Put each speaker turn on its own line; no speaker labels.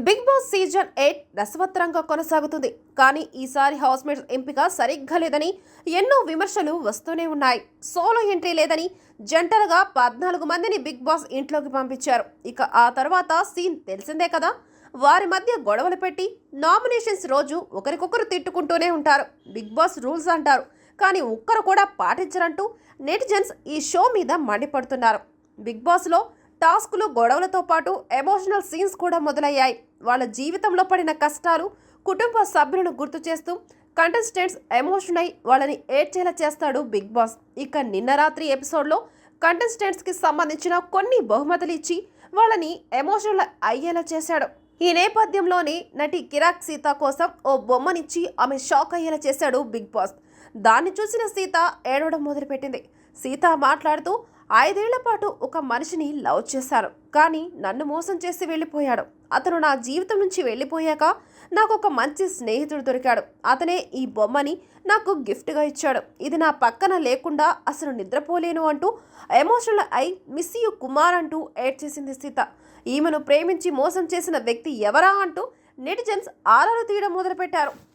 Big boss season 8 రసవత్తరంగా కొనసాగుతుంది. కానీ ఈసారి హౌస్మేట్స్ ఎంపిక సరిగ్గా లేదని ఎన్నో విమర్శలు వస్తూనే ఉన్నాయి. సోలో ఎంట్రీ లేదని జంటలుగా 14 మందిని బిగ్ బాస్ ఇంట్లోకి పంపించారు. ఇక ఆ తర్వాత సీన్ తెలిసిందే కదా. వారి మధ్య గొడవలు పెట్టి నామినేషన్స్ రోజు ఒకరికొకరు తిట్టుకుంటూనే ఉంటారు. బిగ్ బాస్ రూల్స్ అంటారు, కానీ ఒక్కరు కూడా పాటించరంటూ నెటిజన్స్ ఈ షో మీద మండిపడుతున్నారు. బిగ్ బాస్లో టాస్కులు గొడవలతో పాటు ఎమోషనల్ సీన్స్ కూడా మొదలయ్యాయి. వాళ్ళ జీవితంలో పడిన కష్టాలు, కుటుంబ సభ్యులను గుర్తు చేస్తూ కంటెస్టెంట్స్ ఎమోషన్ అయి వాళ్ళని ఏడ్చేలా చేస్తాడు బిగ్ బాస్. ఇక నిన్న రాత్రి ఎపిసోడ్లో కంటెస్టెంట్స్కి సంబంధించిన కొన్ని బహుమతులు ఇచ్చి వాళ్ళని ఎమోషనల్ అయ్యేలా చేశాడు. ఈ నేపథ్యంలోనే నటి కిరాక్ సీత కోసం ఓ బొమ్మనిచ్చి ఆమె షాక్ అయ్యేలా చేశాడు బిగ్ బాస్. దాన్ని చూసిన సీత ఏడవడం మొదలుపెట్టింది. సీత మాట్లాడుతూ 5 ఏళ్ల పాటు ఒక మనిషిని లవ్ చేశాను, కానీ నన్ను మోసం చేసి వెళ్ళిపోయాడు. అతను నా జీవితం నుంచి వెళ్ళిపోయాక నాకు ఒక మంచి స్నేహితుడు దొరికాడు. అతనే ఈ బొమ్మని నాకు గిఫ్ట్గా ఇచ్చాడు. ఇది నా పక్కన లేకుండా అసలు నిద్రపోలేను అంటూ ఎమోషనల్ అయి మిస్ యూ కుమార్ అంటూ ఏడ్ చేసింది సీత. ఈమెను ప్రేమించి మోసం చేసిన వ్యక్తి ఎవరా అంటూ నెటిజన్స్ ఆరాలు తీయడం మొదలుపెట్టారు.